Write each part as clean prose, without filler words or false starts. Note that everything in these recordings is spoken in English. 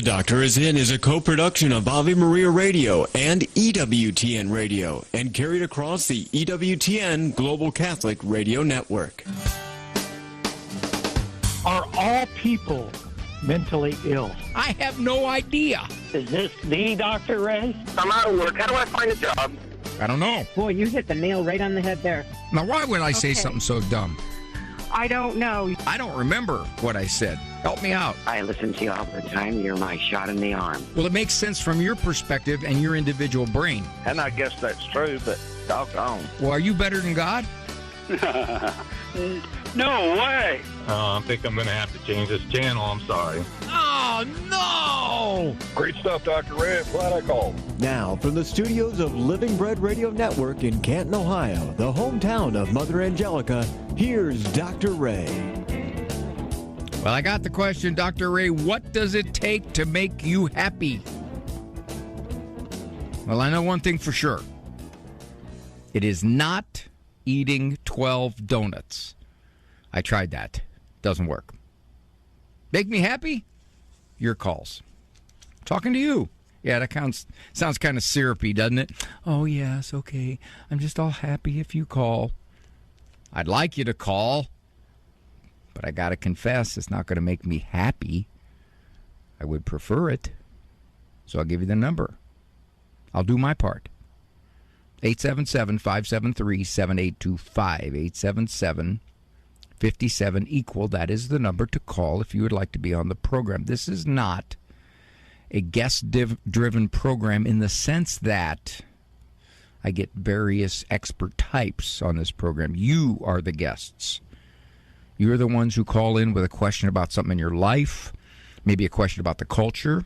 The Doctor Is In is a co-production of Ave Maria Radio and EWTN Radio and carried across the EWTN Global Catholic Radio Network. Are all people mentally ill? I have no idea. Is this the Dr. Ray? I'm out of work. How do I find a job? I don't know. Boy, you hit the nail right on the head there. Now, why would I say something so dumb? I don't know. I don't remember what I said. Help me out. I listen to you all the time. You're my shot in the arm. Well, it makes sense from your perspective and your individual brain. And I guess that's true, but doggone. Well, are you better than God? No way. I think I'm going to have to change this channel. I'm sorry. Oh, no! Great stuff, Dr. Ray. Glad I called. Now, from the studios of Living Bread Radio Network in Canton, Ohio, the hometown of Mother Angelica, here's Dr. Ray. Well, I got the question, Dr. Ray. What does it take to make you happy? Well, I know one thing for sure. It is not eating 12 donuts. I tried that. Doesn't work. Make me happy? Your calls. Talking to you. Yeah, that sounds kind of syrupy, doesn't it? Oh, yes, okay. I'm just all happy if you call. I'd like you to call, but I got to confess, it's not going to make me happy. I would prefer it. So I'll give you the number. I'll do my part. 877-573-7825. 877-57-EQUAL. That is the number to call if you would like to be on the program. This is not a guest-driven program in the sense that I get various expert types on this program. You are the guests. You're the ones who call in with a question about something in your life, maybe a question about the culture,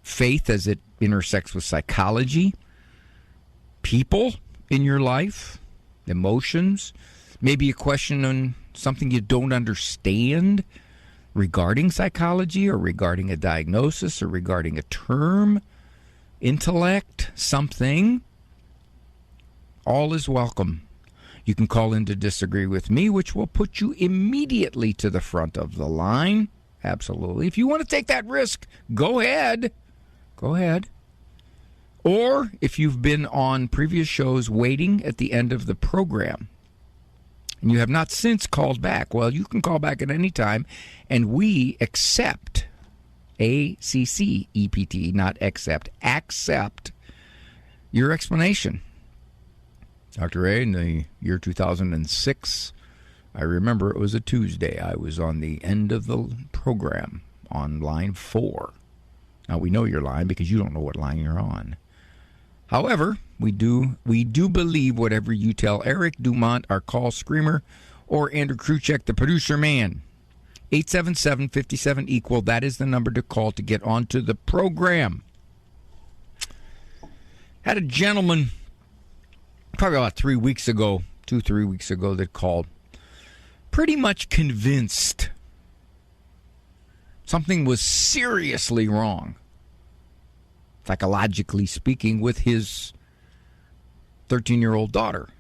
faith as it intersects with psychology, people in your life, emotions, maybe a question on something you don't understand regarding psychology or regarding a diagnosis or regarding a term, intellect, something. All is welcome. You can call in to disagree with me, which will put you immediately to the front of the line. Absolutely. If you want to take that risk, go ahead. Go ahead. Or if you've been on previous shows waiting at the end of the program and you have not since called back, well, you can call back at any time, and we accept, A-C-C-E-P-T, not accept your explanation. Dr. Ray, in the year 2006, I remember it was a Tuesday. I was on the end of the program on line 4. Now, we know you're lying because you don't know what line you're on. However, we do believe whatever you tell Eric Dumont, our call screamer, or Andrew Kruchek, the producer man. 877-57-EQUAL. That is the number to call to get onto the program. Had a gentleman probably about 3 weeks ago, 2-3 weeks ago, that called pretty much convinced something was seriously wrong, psychologically speaking, with his 13-year-old daughter,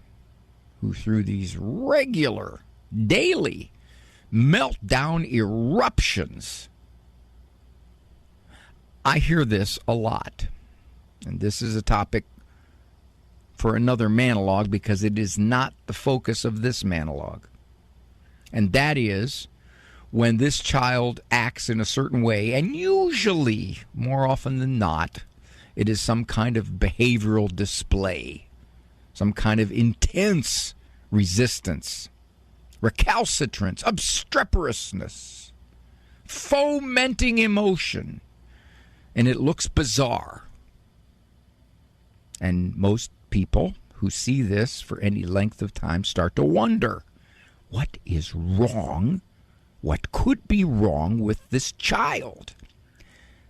who through these regular, daily meltdown eruptions. I hear this a lot, and this is a topic for another monologue because it is not the focus of this monologue. And that is when this child acts in a certain way, and usually, more often than not, it is some kind of behavioral display, some kind of intense resistance, recalcitrance, obstreperousness, fomenting emotion, and it looks bizarre. And most people who see this for any length of time start to wonder, what is wrong? What could be wrong with this child?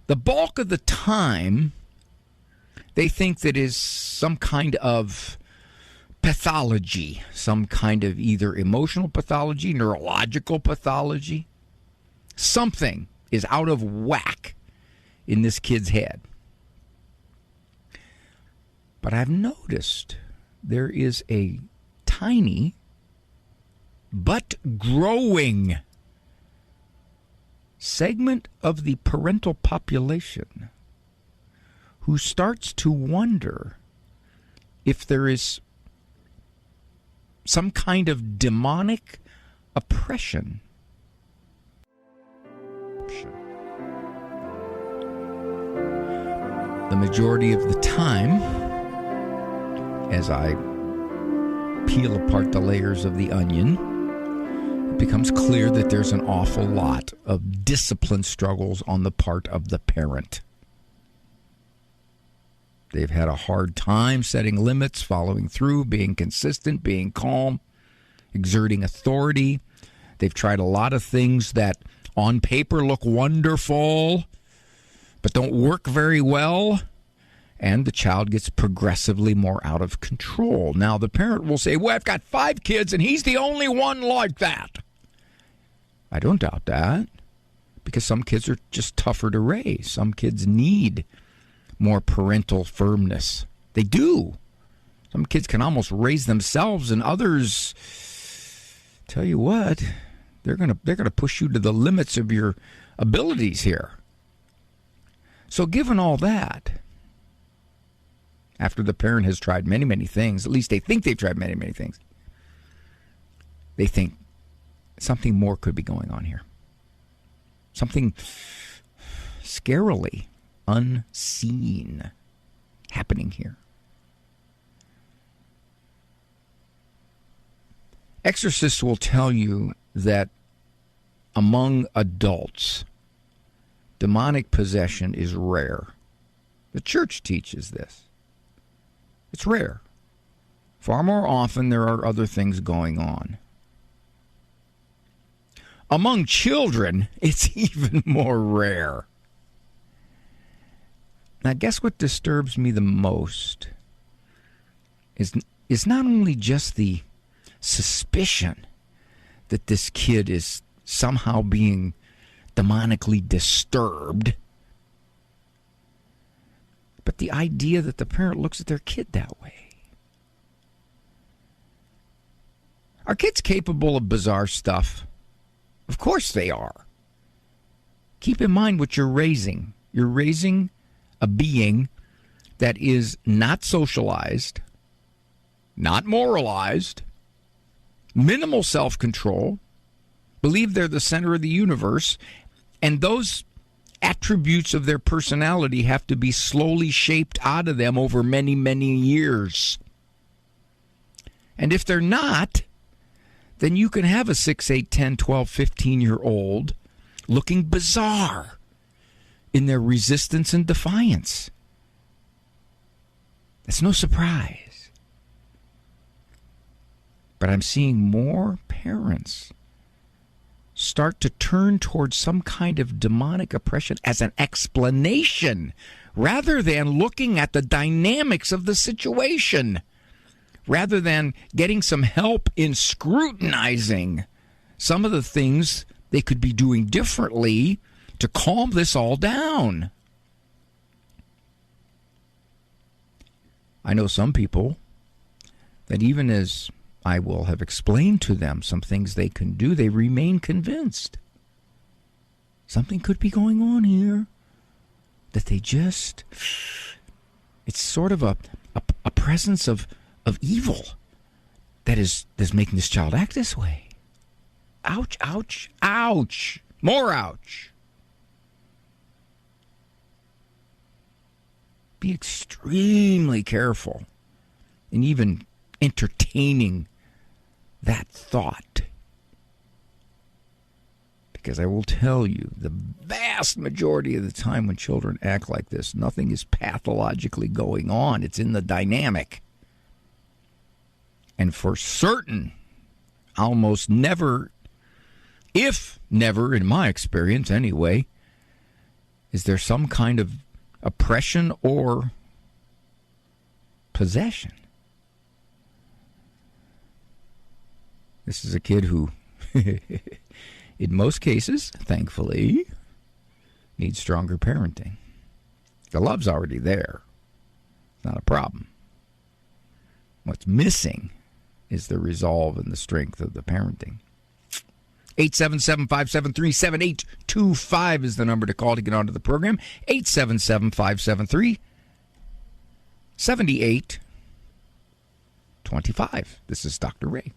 The bulk of the time, they think that is some kind of pathology, some kind of either emotional pathology, neurological pathology. Something is out of whack in this kid's head. But I've noticed there is a tiny but growing segment of the parental population who starts to wonder if there is some kind of demonic oppression. The majority of the time, as I peel apart the layers of the onion, it becomes clear that there's an awful lot of discipline struggles on the part of the parent. They've had a hard time setting limits, following through, being consistent, being calm, exerting authority. They've tried a lot of things that on paper look wonderful, but don't work very well, and the child gets progressively more out of control. Now, the parent will say, well, I've got 5 kids, and he's the only one like that. I don't doubt that, because some kids are just tougher to raise. Some kids need more parental firmness. They do. Some kids can almost raise themselves, and others, tell you what, they're gonna push you to the limits of your abilities here. So given all that, after the parent has tried many, many things, at least they think they've tried many, many things, they think something more could be going on here. Something scarily unseen happening here. Exorcists will tell you that among adults, demonic possession is rare. The church teaches this. It's rare. Far more often, there are other things going on. Among children, it's even more rare. Now, guess what disturbs me the most is not only just the suspicion that this kid is somehow being demonically disturbed, but the idea that the parent looks at their kid that way. Are kids capable of bizarre stuff? Of course they are. Keep in mind what you're raising. You're raising a being that is not socialized, not moralized, minimal self-control, believe they're the center of the universe, and those attributes of their personality have to be slowly shaped out of them over many, many years. And if they're not, then you can have a 6, 8, 10, 12, 15-year-old looking bizarre in their resistance and defiance. That's no surprise. But I'm seeing more parents start to turn towards some kind of demonic oppression as an explanation rather than looking at the dynamics of the situation, rather than getting some help in scrutinizing some of the things they could be doing differently to calm this all down. I know some people that even as I will have explained to them some things they can do, they remain convinced something could be going on here, that they just, it's sort of a presence of evil that is making this child act this way. Ouch, ouch, ouch. More ouch. Be extremely careful in even entertaining that thought. Because I will tell you, the vast majority of the time when children act like this, nothing is pathologically going on. It's in the dynamic. And for certain, almost never, if never, in my experience anyway, is there some kind of oppression or possession. This is a kid who, in most cases, thankfully, needs stronger parenting. The love's already there. It's not a problem. What's missing is the resolve and the strength of the parenting. 877-573-7825 is the number to call to get onto the program. 877-573-7825. This is Dr. Ray.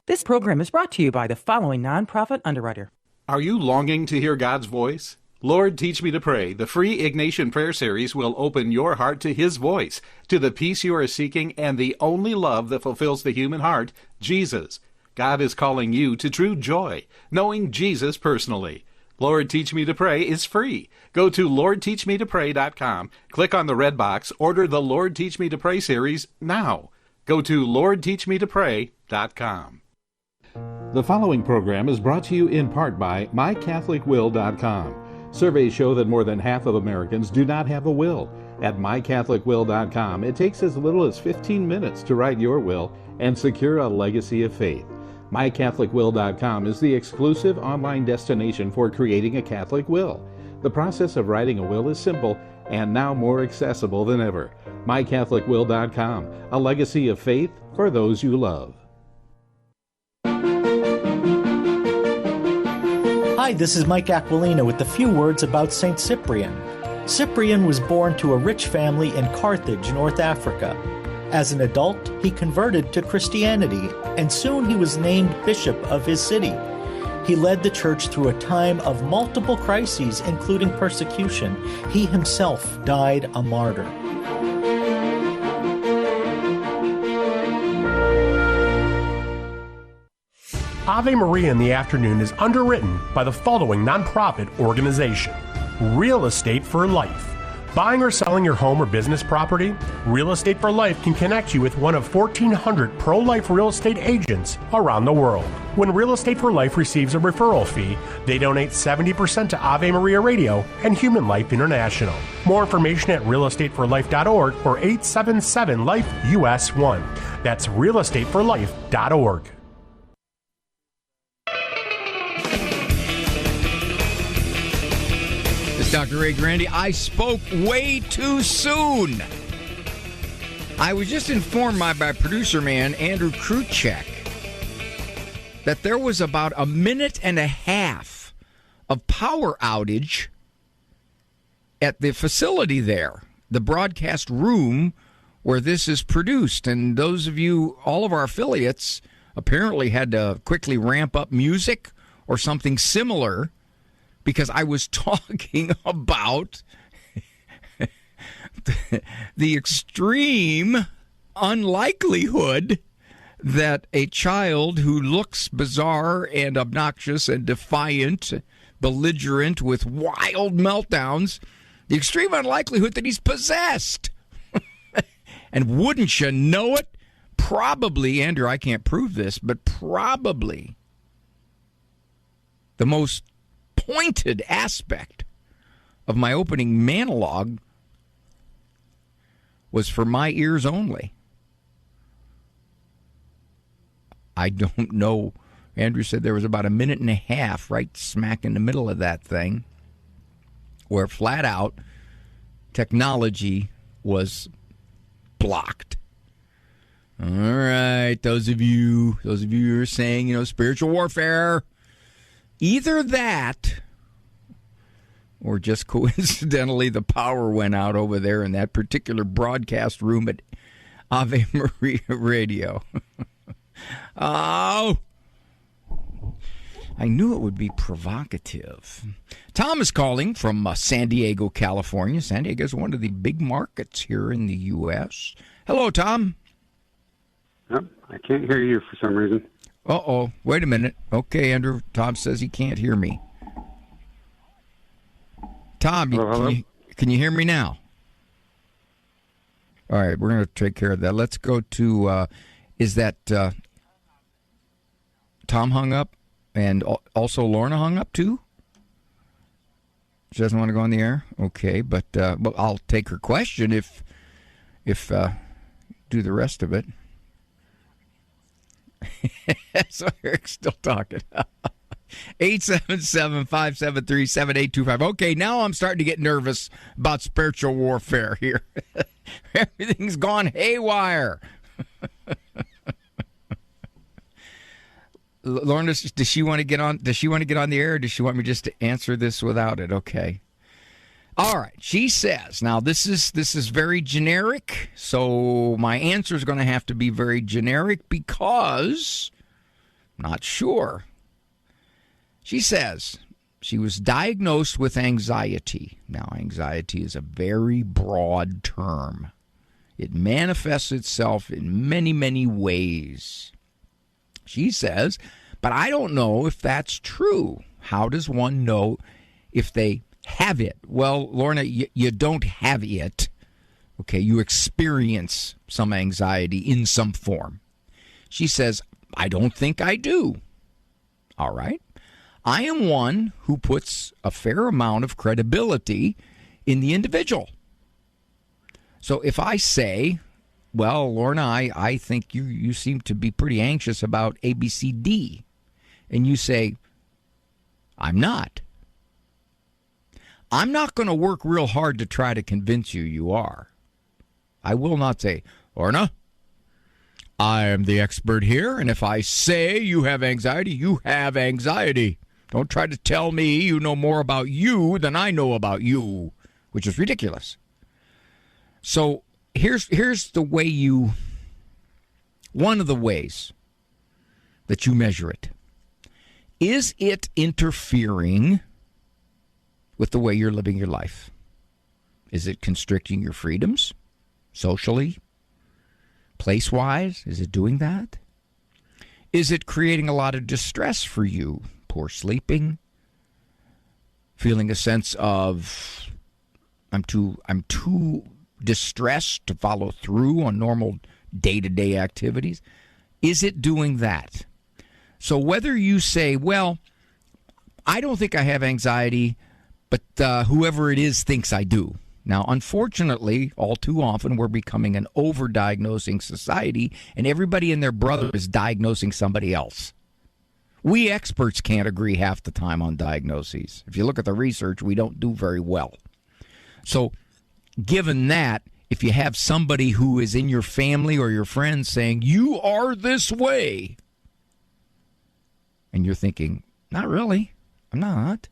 This program is brought to you by the following nonprofit underwriter. Are you longing to hear God's voice? Lord, Teach Me to Pray, the free Ignatian Prayer Series will open your heart to His voice, to the peace you are seeking, and the only love that fulfills the human heart, Jesus. God is calling you to true joy, knowing Jesus personally. Lord, Teach Me to Pray is free. Go to LordTeachMeToPray.com, click on the red box, order the Lord, Teach Me to Pray series now. Go to LordTeachMeToPray.com. The following program is brought to you in part by MyCatholicWill.com. Surveys show that more than half of Americans do not have a will. At MyCatholicWill.com, it takes as little as 15 minutes to write your will and secure a legacy of faith. MyCatholicWill.com is the exclusive online destination for creating a Catholic will. The process of writing a will is simple and now more accessible than ever. MyCatholicWill.com, a legacy of faith for those you love. Hi, this is Mike Aquilina with a few words about St. Cyprian. Cyprian was born to a rich family in Carthage, North Africa. As an adult, he converted to Christianity, and soon he was named bishop of his city. He led the church through a time of multiple crises, including persecution. He himself died a martyr. Ave Maria in the Afternoon is underwritten by the following nonprofit organization: Real Estate for Life. Buying or selling your home or business property? Real Estate for Life can connect you with one of 1,400 pro-life real estate agents around the world. When Real Estate for Life receives a referral fee, they donate 70% to Ave Maria Radio and Human Life International. More information at realestateforlife.org or 877-LIFE-US1. That's realestateforlife.org. Dr. Ray Guarendi. I spoke way too soon. I was just informed by producer man Andrew Kruchek that there was about a minute and a half of power outage at the facility there, the broadcast room where this is produced. And those of you, all of our affiliates, apparently had to quickly ramp up music or something similar, because I was talking about the extreme unlikelihood that a child who looks bizarre and obnoxious and defiant, belligerent with wild meltdowns, the extreme unlikelihood that he's possessed. And wouldn't you know it, probably, Andrew, I can't prove this, but probably the most pointed aspect of my opening monologue was for my ears only. I don't know. Andrew said there was about a minute and a half right smack in the middle of that thing where flat out technology was blocked. All right, those of you who are saying, spiritual warfare, either that or just coincidentally the power went out over there in that particular broadcast room at Ave Maria Radio. Oh, I knew it would be provocative. Tom is calling from San Diego, California. San Diego is one of the big markets here in the U.S. Hello, Tom. Oh, I can't hear you for some reason. Uh-oh. Wait a minute. Okay, Andrew. Tom says he can't hear me. Tom, hello? Can you hear me now? All right, we're going to take care of that. Let's go to, is that Tom hung up and also Lorna hung up too? She doesn't want to go on the air? Okay, but I'll take her question if do the rest of it. So Eric's still talking. 877-573-7825. Okay, now I'm starting to get nervous about spiritual warfare here. Everything's gone haywire. Lorna, does she want to get on? Does she want to get on the air, or does she want me just to answer this without it? Okay. All right. She says, now this is very generic, so my answer is going to have to be very generic because I'm not sure. She says she was diagnosed with anxiety. Now, anxiety is a very broad term. It manifests itself in many, many ways. She says, but I don't know if that's true. How does one know if they have it? Well, Lorna, you don't have it. Okay, you experience some anxiety in some form. She says, I don't think I do. All right. I am one who puts a fair amount of credibility in the individual. So if I say, well, Lorna, I think you seem to be pretty anxious about ABCD, and you say, I'm not. I'm not going to work real hard to try to convince you are. I will not say, Lorna, I am the expert here, and if I say you have anxiety, you have anxiety. Don't try to tell me you know more about you than I know about you, which is ridiculous. So here's the way one of the ways that you measure it. Is it interfering with the way you're living your life? Is it constricting your freedoms socially, place-wise? Is it doing that? Is it creating a lot of distress for you? Poor sleeping, feeling a sense of I'm too distressed to follow through on normal day-to-day activities? Is it doing that? So whether you say, well, I don't think I have anxiety, but whoever it is thinks I do. Now, unfortunately, all too often, we're becoming an over-diagnosing society, and everybody and their brother is diagnosing somebody else. We experts can't agree half the time on diagnoses. If you look at the research, we don't do very well. So, given that, if you have somebody who is in your family or your friends saying, you are this way, and you're thinking, not really, I'm not.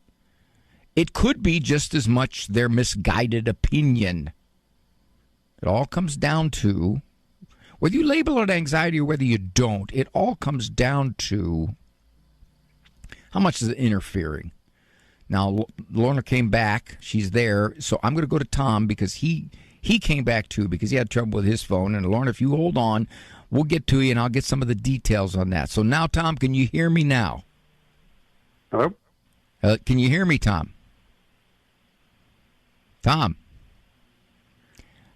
It could be just as much their misguided opinion. It all comes down to, whether you label it anxiety or whether you don't, it all comes down to how much is it interfering. Now, Lorna came back. She's there. So I'm going to go to Tom because he came back too because he had trouble with his phone. And Lorna, if you hold on, we'll get to you and I'll get some of the details on that. So now, Tom, can you hear me now? Hello? Can you hear me, Tom? Tom?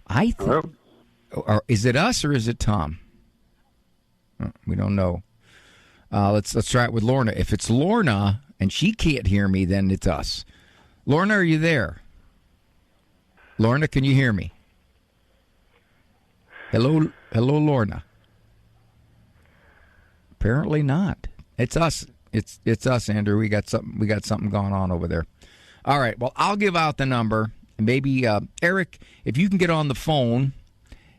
Hello? Or is it us or is it Tom? We don't know. Let's try it with Lorna. If it's Lorna and she can't hear me, then it's us. Lorna, are you there? Lorna, can you hear me? Hello, Lorna. Apparently not. It's us. It's us, Andrew. We got something going on over there. All right. Well, I'll give out the number. And maybe Eric, if you can get on the phone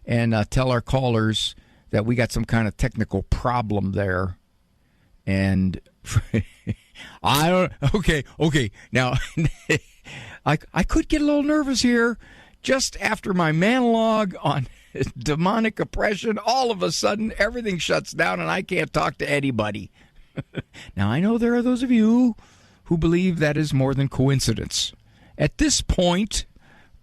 and tell our callers that we got some kind of technical problem there. And I don't. Okay. Now, I could get a little nervous here. Just after my monologue on demonic oppression, all of a sudden everything shuts down and I can't talk to anybody. Now, I know there are those of you who believe that is more than coincidence. At this point,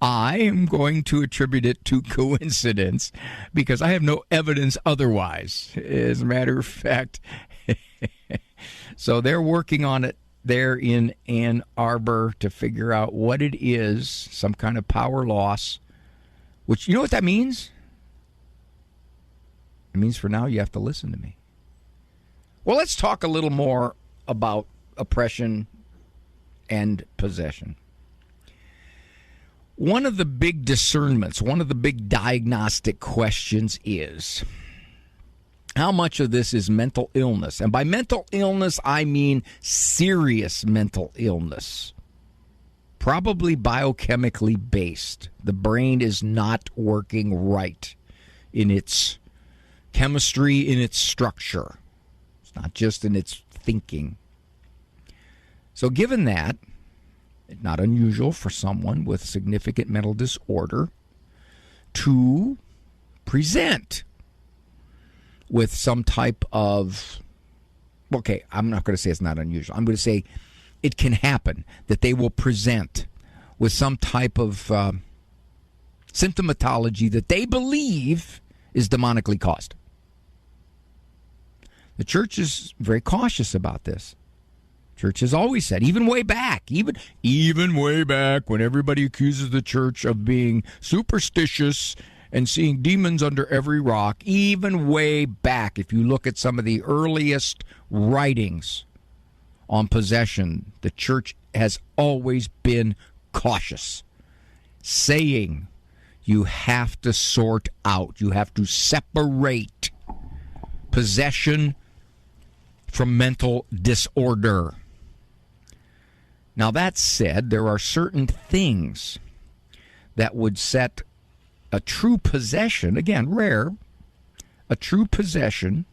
I am going to attribute it to coincidence because I have no evidence otherwise. As a matter of fact, so they're working on it there in Ann Arbor to figure out what it is, some kind of power loss, which, you know what that means? It means for now you have to listen to me. Well, let's talk a little more about oppression and possession. One of the big discernments, one of the big diagnostic questions is, how much of this is mental illness? And by mental illness, I mean serious mental illness. Probably biochemically based. The brain is not working right in its chemistry, in its structure. It's not just in its thinking. So given that, not unusual for someone with significant mental disorder to present with some type of, okay, I'm not going to say it's not unusual. I'm going to say it can happen that they will present with some type of symptomatology that they believe is demonically caused. The church is very cautious about this. Church has always said, even way back when everybody accuses the church of being superstitious and seeing demons under every rock, even way back, if you look at some of the earliest writings on possession, the church has always been cautious, saying you have to sort out, you have to separate possession from mental disorder. Now, that said, there are certain things that would set a true possession, again, rare, a true possession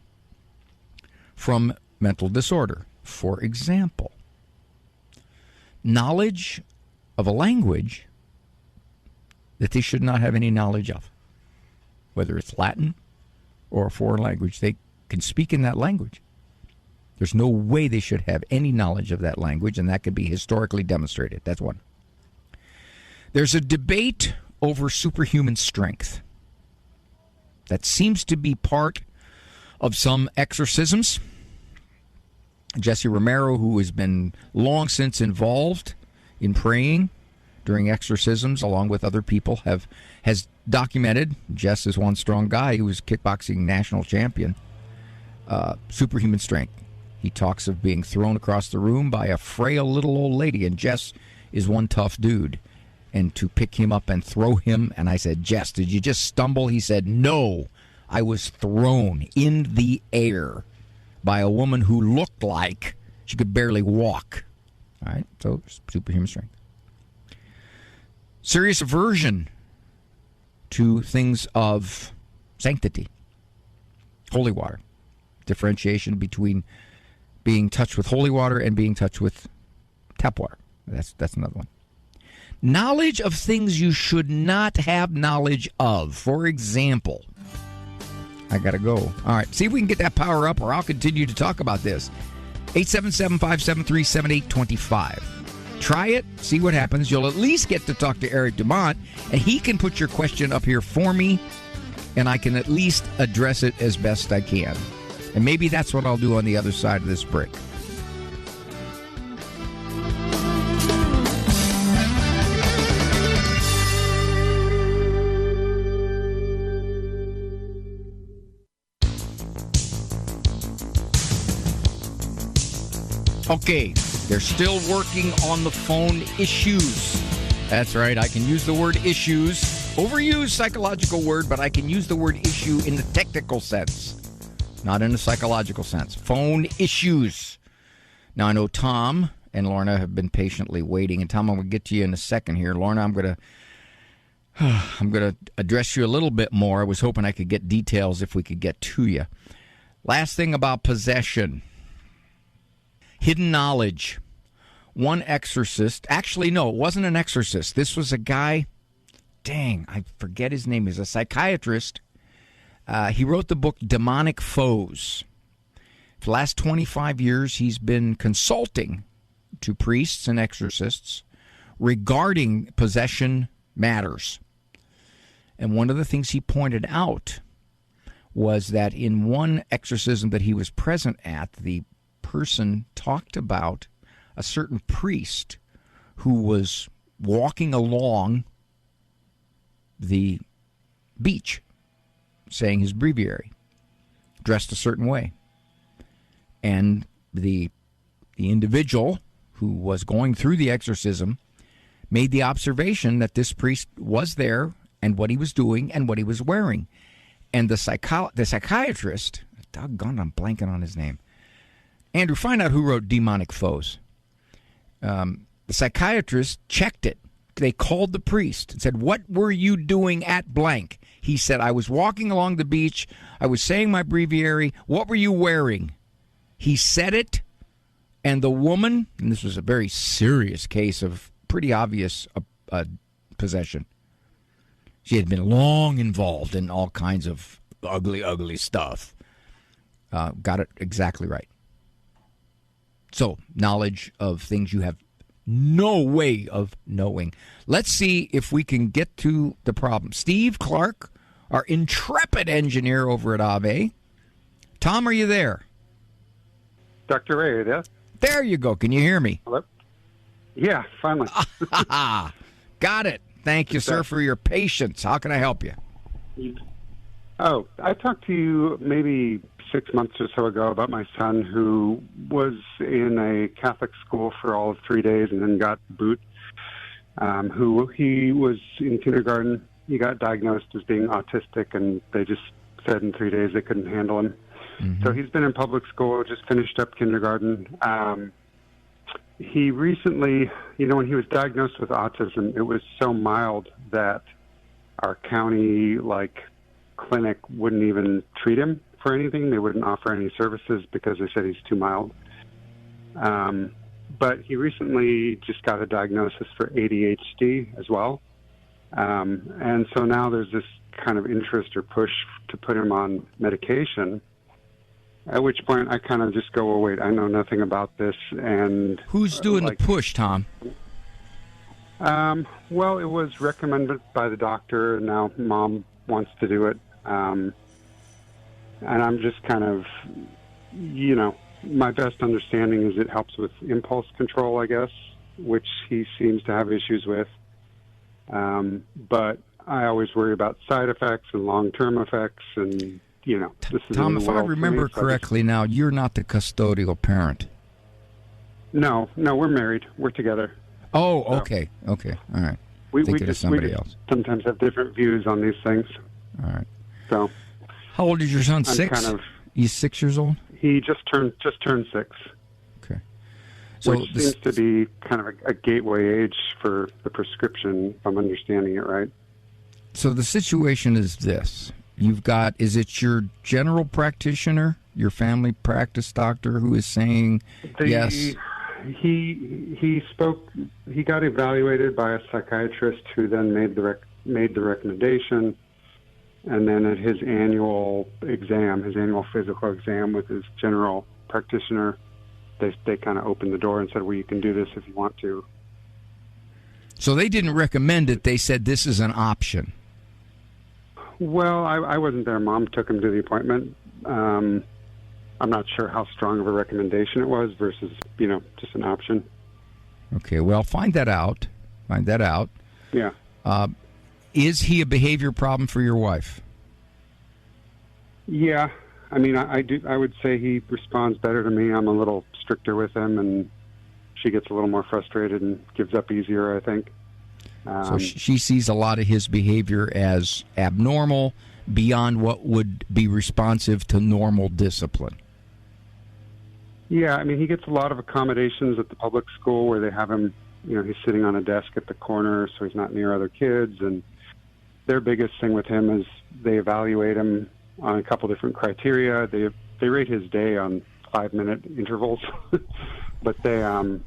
from mental disorder. For example, knowledge of a language that they should not have any knowledge of, whether it's Latin or a foreign language. They can speak in that language. There's no way they should have any knowledge of that language, and that can be historically demonstrated. That's one. There's a debate over superhuman strength that seems to be part of some exorcisms. Jesse Romero, who has been long since involved in praying during exorcisms along with other people, has documented, Jess is one strong guy who was kickboxing national champion, superhuman strength. He talks of being thrown across the room by a frail little old lady, and Jess is one tough dude. And to pick him up and throw him, and I said, Jess, did you just stumble? He said, no, I was thrown in the air by a woman who looked like she could barely walk. All right, so superhuman strength. Serious aversion to things of sanctity, holy water. Differentiation between being touched with holy water and being touched with tap water. That's another one. Knowledge of things you should not have knowledge of. For example, I got to go. All right, see if we can get that power up, or I'll continue to talk about this. 877-573-7825. Try it, see what happens. You'll at least get to talk to Eric Dumont, and he can put your question up here for me, and I can at least address it as best I can. And maybe that's what I'll do on the other side of this break. Okay, they're still working on the phone issues. That's right, I can use the word issues. Overused psychological word, but I can use the word issue in the technical sense, not in a psychological sense. Phone issues. Now, I know Tom and Lorna have been patiently waiting, and Tom, I'm going to get to you in a second here. Lorna, I'm going to address you a little bit more. I was hoping I could get details if we could get to you. Last thing about possession. Hidden knowledge. One exorcist, actually, no, it wasn't an exorcist. This was a guy, I forget his name. He's a psychiatrist. He wrote the book Demonic Foes. For the last 25 years, he's been consulting to priests and exorcists regarding possession matters. And one of the things he pointed out was that in one exorcism that he was present at, the person talked about a certain priest who was walking along the beach saying his breviary, dressed a certain way. And the individual who was going through the exorcism made the observation that this priest was there and what he was doing and what he was wearing. And the psychiatrist, doggone, I'm blanking on his name. Andrew, find out who wrote Demonic Foes. The psychiatrist checked it. They called the priest and said, what were you doing at blank? He said, I was walking along the beach. I was saying my breviary. What were you wearing? He said it. And the woman, and this was a very serious case of pretty obvious possession. She had been long involved in all kinds of ugly, ugly stuff. Got it exactly right. So, knowledge of things you have no way of knowing. Let's see if we can get to the problem. Steve Clark, our intrepid engineer over at Ave. Tom, are you there? Dr. Ray, are you there? There you go. Can you hear me? Hello? Yeah, finally. Got it. Thank you, sir, for your patience. How can I help you? Oh, I talked to you maybe 6 months or so ago about my son who was in a Catholic school for all of 3 days and then got boot. Who he was in kindergarten. He got diagnosed as being autistic, and they just said in 3 days they couldn't handle him. Mm-hmm. So he's been in public school, just finished up kindergarten. He recently, when he was diagnosed with autism, it was so mild that our county, clinic wouldn't even treat him for anything. They wouldn't offer any services because they said he's too mild. But he recently just got a diagnosis for ADHD as well. And so now there's this kind of interest or push to put him on medication, at which point I kind of just go, well, wait, I know nothing about this. And who's doing the push, Tom? Well, it was recommended by the doctor, and now Mom wants to do it. And I'm just kind of, my best understanding is it helps with impulse control, I guess, which he seems to have issues with. But I always worry about side effects and long-term effects, and, this is Tom, if I remember correctly now, you're not the custodial parent. No, we're married. We're together. Oh, okay. So, okay, all right. We sometimes have different views on these things. All right. So, how old is your son? 6? He's 6 years old? He just turned 6. Okay. So which seems to be kind of a gateway age for the prescription, if I'm understanding it right. So the situation is this. You've got, is it your general practitioner, your family practice doctor who is saying yes? He spoke, he got evaluated by a psychiatrist who then made the recommendation. And then at his annual physical exam with his general practitioner, they kind of opened the door and said, well, you can do this if you want to. So they didn't recommend it. They said this is an option. Well, I wasn't there. Mom took him to the appointment. I'm not sure how strong of a recommendation it was versus, just an option. Okay, well, find that out. Yeah. Is he a behavior problem for your wife? Yeah. I mean, I would say he responds better to me. I'm a little stricter with him, and she gets a little more frustrated and gives up easier, I think. So she sees a lot of his behavior as abnormal, beyond what would be responsive to normal discipline. Yeah, I mean, he gets a lot of accommodations at the public school where they have him, he's sitting on a desk at the corner, so he's not near other kids. And their biggest thing with him is they evaluate him on a couple different criteria. They rate his day on 5-minute intervals, but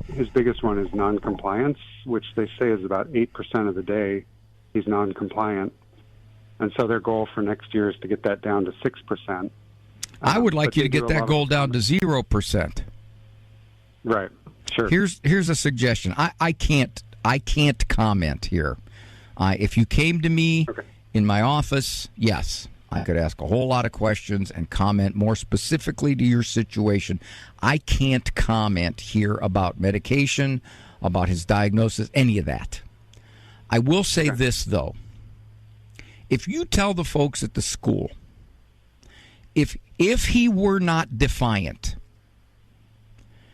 his biggest one is non-compliance, which they say is about 8% of the day he's non-compliant. And so their goal for next year is to get that down to 6%. I would like you to get that goal down to 0%. Right. Sure. Here's a suggestion. I can't comment here. If you came to me in my office, yes, I could ask a whole lot of questions and comment more specifically to your situation. I can't comment here about medication, about his diagnosis, any of that. I will say this, though. If you tell the folks at the school, if he were not defiant,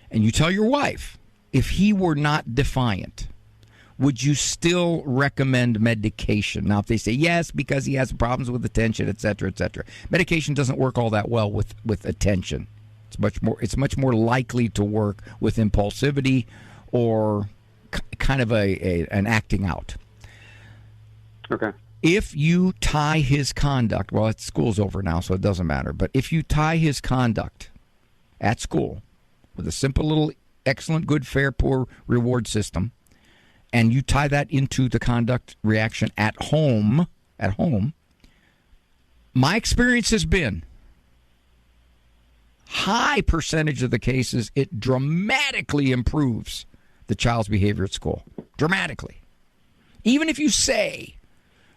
and you tell your wife, if he were not defiant, would you still recommend medication? Now, if they say yes, because he has problems with attention, et cetera, medication doesn't work all that well with attention. It's much more likely to work with impulsivity or kind of an acting out. Okay. If you tie his conduct, well, school's over now, so it doesn't matter, but if you tie his conduct at school with a simple little excellent, good, fair, poor reward system, and you tie that into the conduct reaction at home, my experience has been high percentage of the cases, it dramatically improves the child's behavior at school. Dramatically. Even if you say,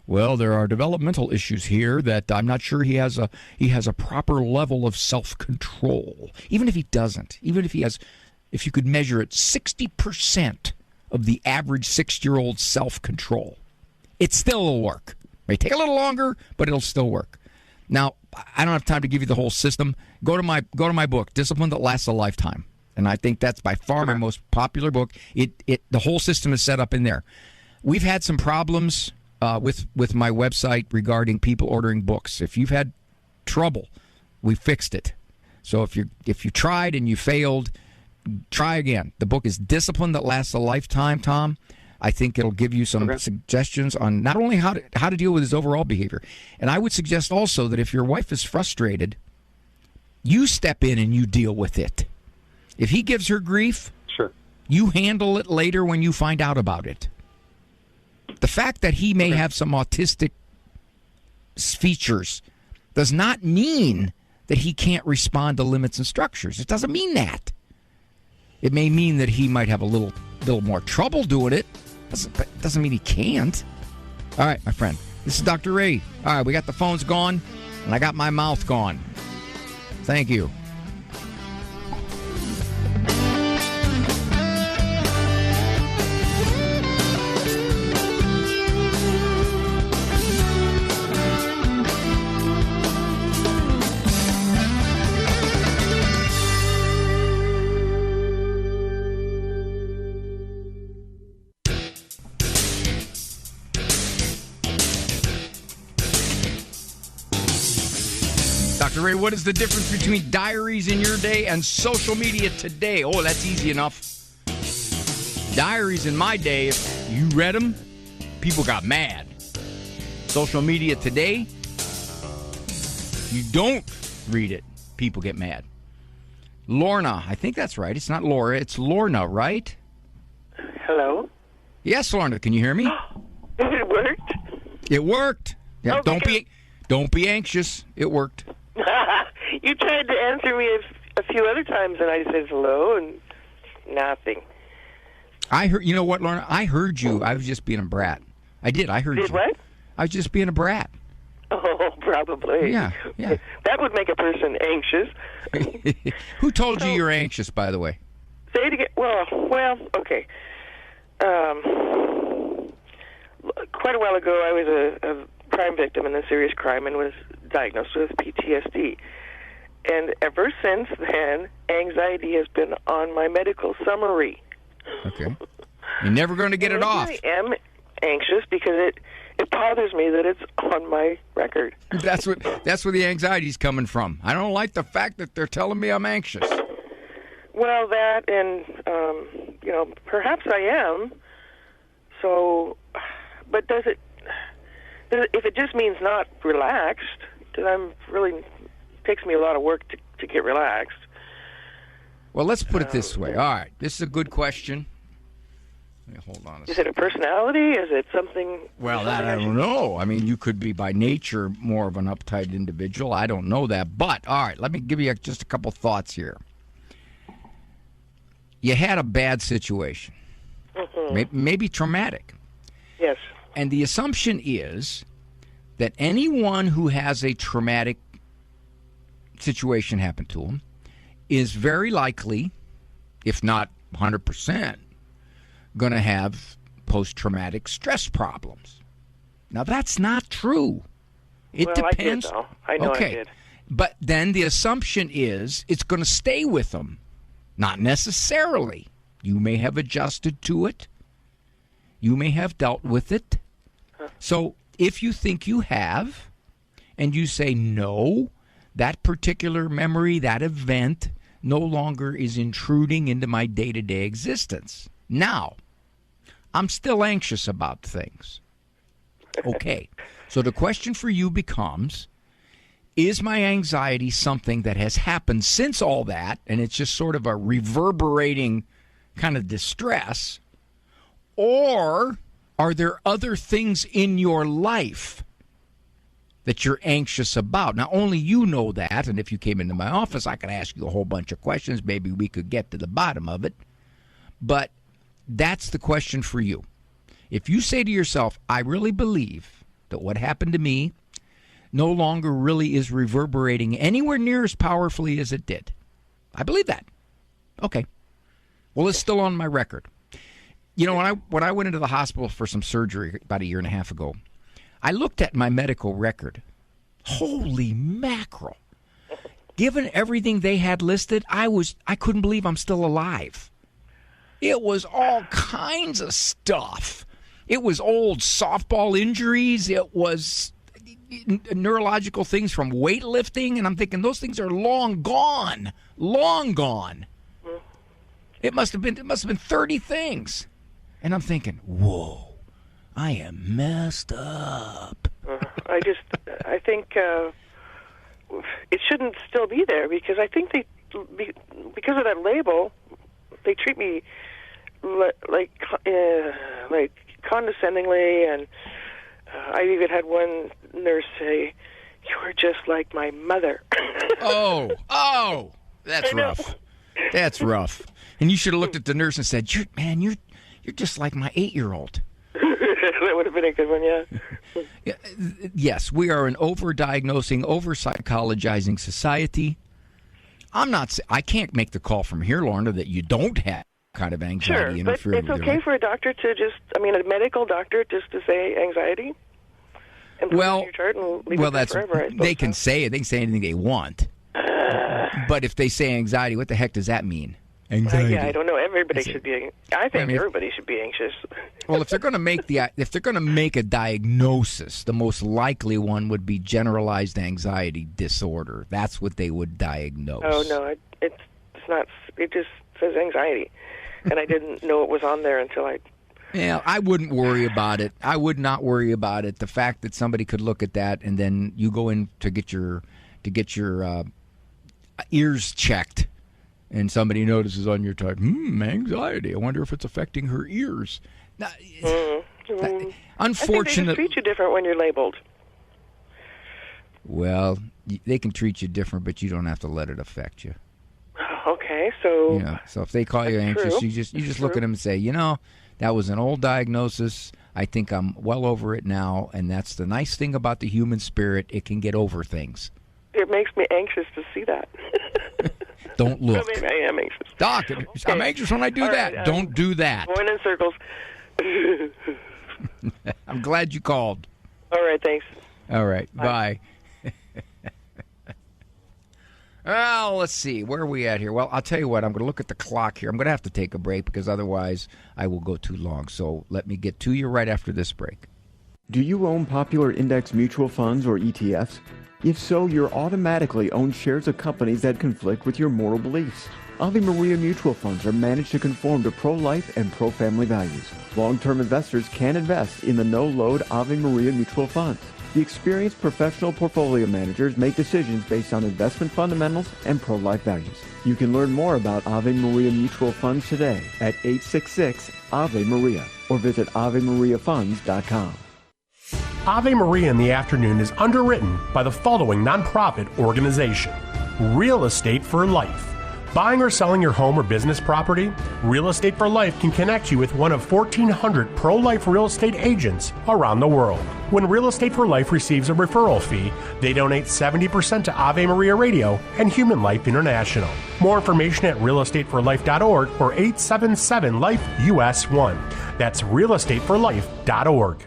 well, there are developmental issues here that I'm not sure he has a proper level of self-control. Even if he doesn't, even if he has, if you could measure it, 60% of the average 6-year-old self-control, it still will work. It may take a little longer, but it'll still work. Now, I don't have time to give you the whole system. Go to my book, Discipline That Lasts a Lifetime. And I think that's by far my most popular book. The whole system is set up in there. We've had some problems with my website regarding people ordering books. If you've had trouble, we fixed it. So if you tried and you failed, try again. The book is Discipline That Lasts a Lifetime, Tom. I think it'll give you some suggestions on not only how to deal with his overall behavior. And I would suggest also that if your wife is frustrated, you step in and you deal with it. If he gives her grief, sure, you handle it later when you find out about it. The fact that he may have some autistic features does not mean that he can't respond to limits and structures. It doesn't mean that. It may mean that he might have a little more trouble doing it. Doesn't mean he can't. All right, my friend. This is Dr. Ray. All right, we got the phones gone, and I got my mouth gone. Thank you. Dr. Ray, what is the difference between diaries in your day and social media today? Oh, that's easy enough. Diaries in my day, if you read them, people got mad. Social media today, you don't read it, people get mad. Lorna, I think that's right. It's not Laura, it's Lorna, right? Hello? Yes, Lorna, can you hear me? It worked? It worked. Yeah, oh, don't be anxious. It worked. You tried to answer me a few other times, and I said hello, and nothing. I heard. You know what, Lorna? I heard you. I was just being a brat. I did. I heard you. Did what? I was just being a brat. Oh, probably. Yeah. That would make a person anxious. Who told you you're anxious, by the way? Say it again. Well, okay. Quite a while ago, I was a crime victim in a serious crime and was diagnosed with PTSD. And ever since then, anxiety has been on my medical summary. Okay. You're never going to get it off. I am anxious because it bothers me that it's on my record. That's where the anxiety's coming from. I don't like the fact that they're telling me I'm anxious. Well, that and, perhaps I am. So, but if it just means not relaxed, then takes me a lot of work to get relaxed. Well, let's put it this way. All right, this is a good question. Let me hold on a second. Is it a personality? Is it something? Well, that I don't know. I mean, you could be by nature more of an uptight individual. I don't know that. But, all right, let me give you just a couple thoughts here. You had a bad situation, maybe traumatic. Yes. And the assumption is that anyone who has a traumatic situation happen to them is very likely, if not 100%, going to have post-traumatic stress problems. Now, that's not true. It depends. I did, though. I know I did. But then the assumption is it's going to stay with them. Not necessarily. You may have adjusted to it. You may have dealt with it. So if you think you have, and you say, no, that particular memory, that event, no longer is intruding into my day-to-day existence. Now, I'm still anxious about things. Okay. So the question for you becomes, is my anxiety something that has happened since all that, and it's just sort of a reverberating kind of distress? Or are there other things in your life that you're anxious about? Now, only you know that, and if you came into my office, I could ask you a whole bunch of questions. Maybe we could get to the bottom of it. But that's the question for you. If you say to yourself, I really believe that what happened to me no longer really is reverberating anywhere near as powerfully as it did. I believe that. Okay. Well, it's still on my record. You know, when I went into the hospital for some surgery about 1.5 years ago, I looked at my medical record. Holy mackerel. Given everything they had listed, I couldn't believe I'm still alive. It was all kinds of stuff. It was old softball injuries. It was neurological things from weightlifting, and I'm thinking those things are long gone. Long gone. It must have been 30 things. And I'm thinking, whoa, I am messed up. I think it shouldn't still be there, because I think because of that label, they treat me like condescendingly, and I even had one nurse say, "You're just like my mother." Oh, that's rough. That's rough. And you should have looked at the nurse and said, "You're just like my 8-year-old." That would have been a good one, yeah. Yes, we are an over-diagnosing, over-psychologizing society. I can't make the call from here, Lorna, that you don't have kind of anxiety interfering with your life. It's okay for a doctor to a medical doctor just to say anxiety? And put it in your chart and leave it there forever, I suppose. They can say it. They can say anything they want. But if they say anxiety, what the heck does that mean? Anxiety. I don't know. Everybody should be. I think everybody should be anxious. Well, if they're going to make a diagnosis, the most likely one would be generalized anxiety disorder. That's what they would diagnose. Oh no, it's not. It just says anxiety, and I didn't know it was on there until I. Yeah, I wouldn't worry about it. I would not worry about it. The fact that somebody could look at that and then you go in to get your ears checked. And somebody notices on your chart, anxiety. I wonder if it's affecting her ears. Now, unfortunately, they treat you different when you're labeled. Well, they can treat you different, but you don't have to let it affect you. Okay, so so if they call you anxious, true. you just look at them and say, that was an old diagnosis. I think I'm well over it now, and that's the nice thing about the human spirit. It can get over things. It makes me anxious to see that. Don't look. Maybe I am anxious. Doc, I'm anxious when I do that. Right, don't do that. Going in circles. I'm glad you called. All right, thanks. All right, bye. Well, let's see. Where are we at here? Well, I'll tell you what. I'm going to look at the clock here. I'm going to have to take a break because otherwise I will go too long. So let me get to you right after this break. Do you own popular index mutual funds or ETFs? If so, you're automatically own shares of companies that conflict with your moral beliefs. Ave Maria mutual funds are managed to conform to pro-life and pro-family values. Long-term investors can invest in the no-load Ave Maria mutual funds. The experienced professional portfolio managers make decisions based on investment fundamentals and pro-life values. You can learn more about Ave Maria mutual funds today at 866-AVE-MARIA or visit AveMariaFunds.com. Ave Maria in the Afternoon is underwritten by the following nonprofit organization: Real Estate for Life. Buying or selling your home or business property? Real Estate for Life can connect you with one of 1,400 pro-life real estate agents around the world. When Real Estate for Life receives a referral fee, they donate 70% to Ave Maria Radio and Human Life International. More information at realestateforlife.org or 877-LIFE-US1. That's realestateforlife.org.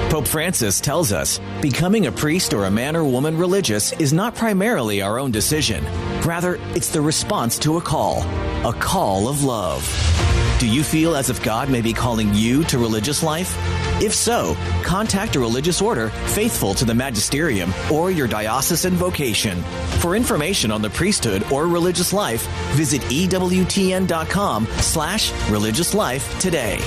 Pope Francis tells us becoming a priest or a man or woman religious is not primarily our own decision. Rather, it's the response to a call of love. Do you feel as if God may be calling you to religious life? If so, contact a religious order faithful to the magisterium or your diocesan vocation. For information on the priesthood or religious life, visit EWTN.com/religious life today.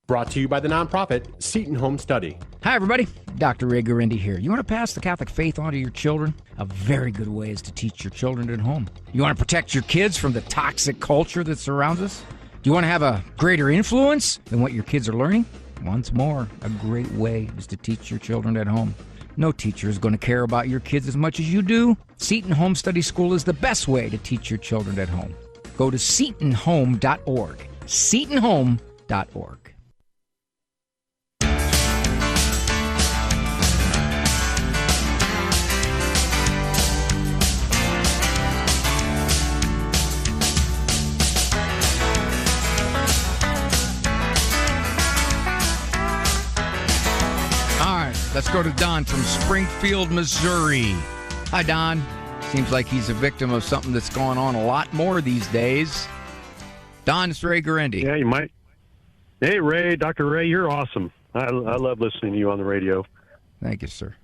Brought to you by the nonprofit Seton Home Study. Hi, everybody. Dr. Ray Guarendi here. You want to pass the Catholic faith on to your children? A very good way is to teach your children at home. You want to protect your kids from the toxic culture that surrounds us? Do you want to have a greater influence than what your kids are learning? Once more, a great way is to teach your children at home. No teacher is going to care about your kids as much as you do. Seton Home Study School is the best way to teach your children at home. Go to setonhome.org. setonhome.org. Let's go to Don from Springfield, Missouri. Hi, Don. Seems like he's a victim of something that's going on a lot more these days. Don, it's Ray Guarendi. Yeah, you might. Hey, Ray, Dr. Ray, you're awesome. I love listening to you on the radio. Thank you, sir.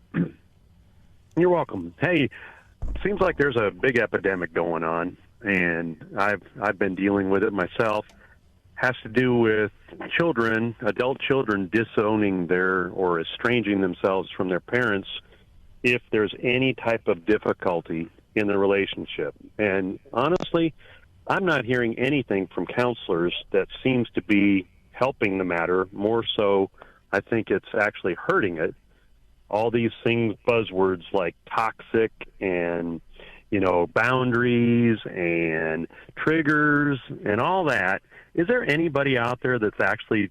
You're welcome. Hey, seems like there's a big epidemic going on, and I've been dealing with it myself. Has to do with children, adult children, disowning or estranging themselves from their parents if there's any type of difficulty in the relationship. And honestly, I'm not hearing anything from counselors that seems to be helping the matter. More so, I think it's actually hurting it. All these things, buzzwords like toxic and, boundaries and triggers and all that. Is there anybody out there that's actually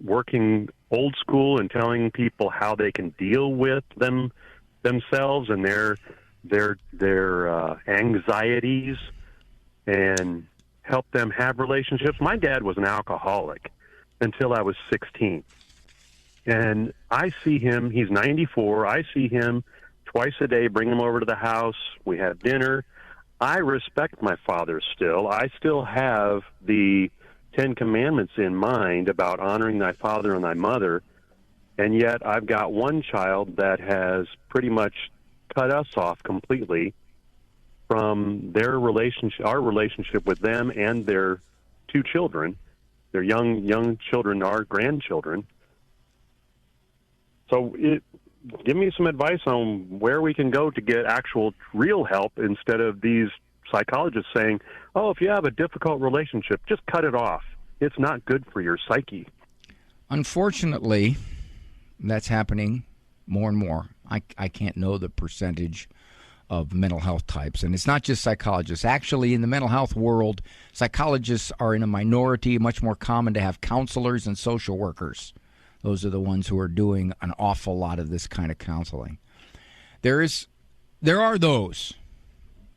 working old school and telling people how they can deal with themselves and their anxieties and help them have relationships? My dad was an alcoholic until I was 16. And I see him, he's 94, I see him twice a day, bring him over to the house, we have dinner. I respect my father still. I still have the 10 Commandments in mind about honoring thy father and thy mother, and yet I've got one child that has pretty much cut us off completely from their relationship, our relationship with them and their two children, their young children, our grandchildren. So give me some advice on where we can go to get actual real help instead of these psychologists saying, oh, if you have a difficult relationship, just cut it off. It's not good for your psyche. Unfortunately, that's happening more and more. I can't know the percentage of mental health types. And it's not just psychologists. Actually, in the mental health world, psychologists are in a minority. Much more common to have counselors and social workers. Those are the ones who are doing an awful lot of this kind of counseling. There are those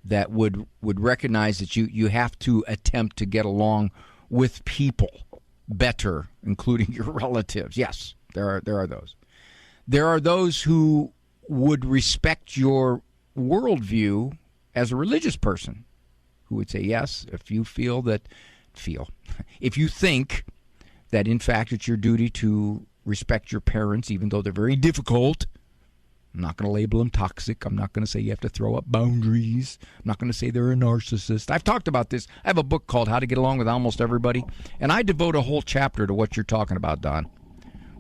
that would recognize that you have to attempt to get along with people better, including your relatives. Yes, there are those. There are those who would respect your worldview as a religious person, who would say, yes, if you if you think that in fact it's your duty to respect your parents, even though they're very difficult. I'm not going to label them toxic. I'm not going to say you have to throw up boundaries. I'm not going to say they're a narcissist. I've talked about this. I have a book called How to Get Along with Almost Everybody, and I devote a whole chapter to what you're talking about, Don,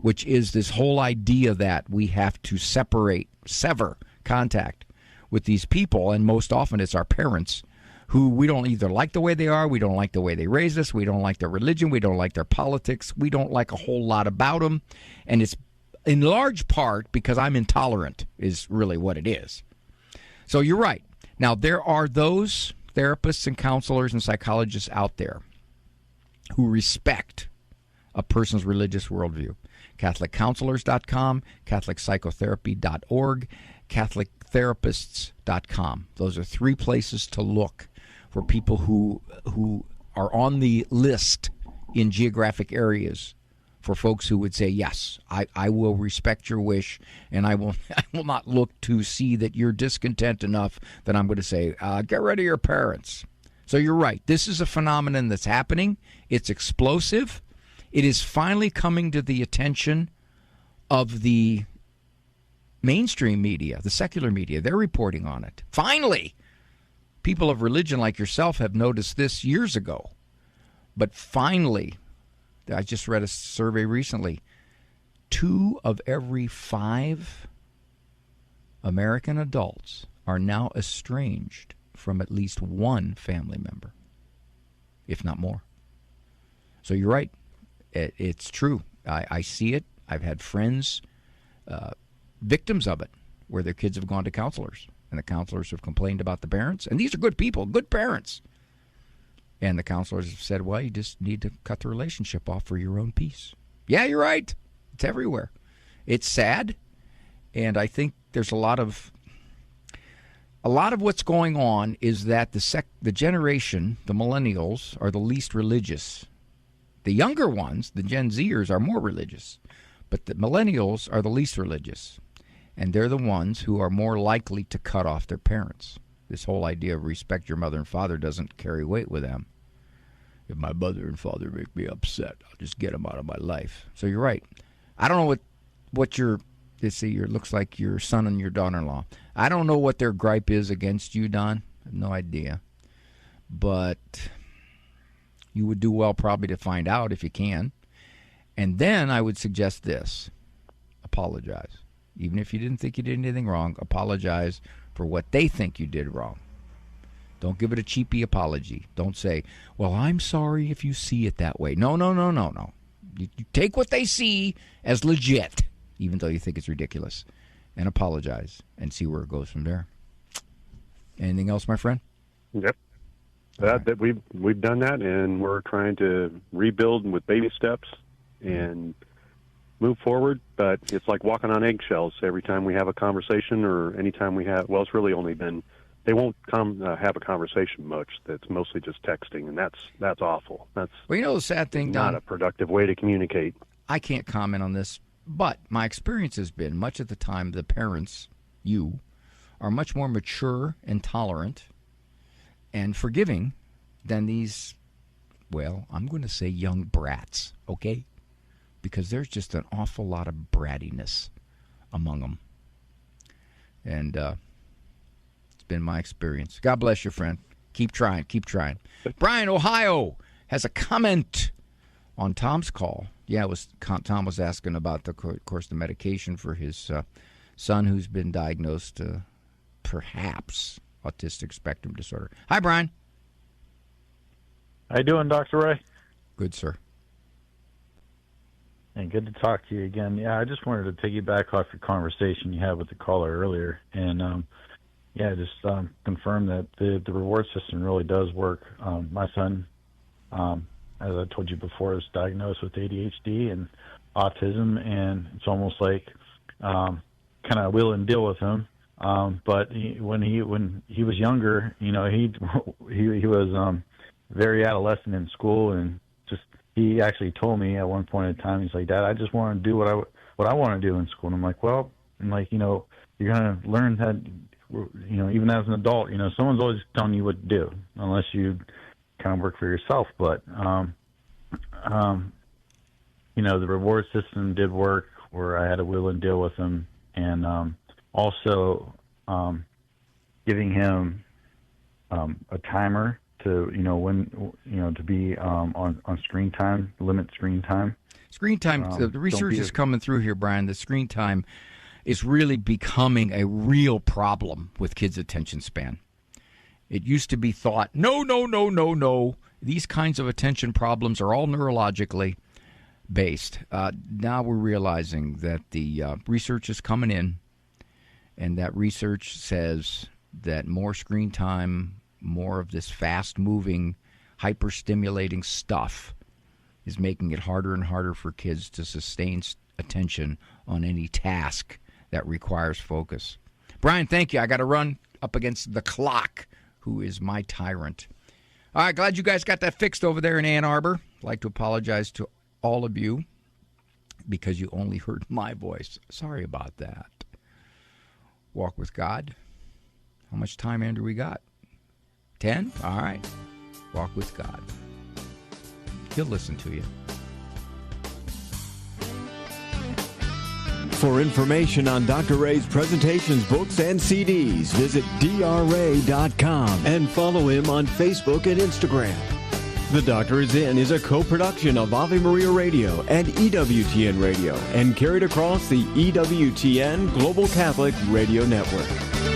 which is this whole idea that we have to sever contact with these people, and most often it's our parents, who we don't either like the way they are, we don't like the way they raised us, we don't like their religion, we don't like their politics, we don't like a whole lot about them, and it's in large part because I'm intolerant is really what it is. So you're right. Now, there are those therapists and counselors and psychologists out there who respect a person's religious worldview. CatholicCounselors.com, CatholicPsychotherapy.org, CatholicTherapists.com. Those are three places to look for people who are on the list in geographic areas for folks who would say, yes, I will respect your wish, and I will not look to see that you're discontent enough that I'm going to say, get rid of your parents. So you're right. This is a phenomenon that's happening. It's explosive. It is finally coming to the attention of the mainstream media, the secular media. They're reporting on it. Finally, people of religion like yourself have noticed this years ago. But finally, I just read a survey recently, 2 of every 5 American adults are now estranged from at least one family member, if not more. So you're right. It's true. I see it. I've had friends, victims of it, where their kids have gone to counselors, and the counselors have complained about the parents. And these are good people, good parents. And the counselors have said, well, you just need to cut the relationship off for your own peace. Yeah, you're right. It's everywhere. It's sad. And I think there's a lot of what's going on is that the generation, the millennials, are the least religious. The younger ones, the Gen Zers, are more religious. But the millennials are the least religious. And they're the ones who are more likely to cut off their parents. This whole idea of respect your mother and father doesn't carry weight with them. If my mother and father make me upset, I'll just get them out of my life. So you're right. I don't know what your looks like your son and your daughter-in-law. I don't know what their gripe is against you, Don. I have no idea. But you would do well probably to find out if you can. And then I would suggest this. Apologize. Even if you didn't think you did anything wrong, apologize for what they think you did wrong. Don't give it a cheapy apology. Don't say, well, I'm sorry if you see it that way. No. You take what they see as legit, even though you think it's ridiculous, and apologize and see where it goes from there. Anything else, my friend? Yep. That we've done that, and we're trying to rebuild with baby steps and move forward. But it's like walking on eggshells every time we have a conversation, or anytime we have. Well, it's really only been. They won't come have a conversation much. That's mostly just texting, and that's awful. That's the sad thing, Don, not a productive way to communicate. I can't comment on this, but my experience has been much of the time the parents, you, are much more mature and tolerant and forgiving than these, well, I'm going to say young brats, okay? Because there's just an awful lot of brattiness among them. And it's been my experience. God bless you, friend. Keep trying. Brian, Ohio, has a comment on Tom's call. Yeah, Tom was asking about, of course, the medication for his son who's been diagnosed perhaps autistic spectrum disorder. Hi, Brian. How you doing, Dr. Ray? Good, sir. And good to talk to you again. Yeah, I just wanted to piggyback off your conversation you had with the caller earlier, and just confirm that the reward system really does work. My son, as I told you before, is diagnosed with ADHD and autism, and it's almost like kind of wheel and deal with him. But when he was younger, he was very adolescent in school, and he actually told me at one point in time, he's like, Dad, I just want to do what I want to do in school. And I'm like, well, you're gonna learn that, even as an adult, someone's always telling you what to do, unless you kind of work for yourself. But the reward system did work, where I had to wheel and deal with him, and also giving him a timer to to be on screen time, limit screen time. Screen time. The research is coming through here, Brian. The screen time is really becoming a real problem with kids' attention span. It used to be thought, no. These kinds of attention problems are all neurologically based. Now we're realizing that the research is coming in, and that research says that more screen time, more of this fast-moving, hyper-stimulating stuff is making it harder and harder for kids to sustain attention on any task that requires focus. Brian, thank you. I got to run up against the clock, who is my tyrant. All right, glad you guys got that fixed over there in Ann Arbor. I'd like to apologize to all of you because you only heard my voice. Sorry about that. Walk with God. How much time, Andrew, we got? 10? All right. Walk with God. He'll listen to you. For information on Dr. Ray's presentations, books, and CDs, visit drray.com and follow him on Facebook and Instagram. The Doctor is In is a co-production of Ave Maria Radio and EWTN Radio and carried across the EWTN Global Catholic Radio Network.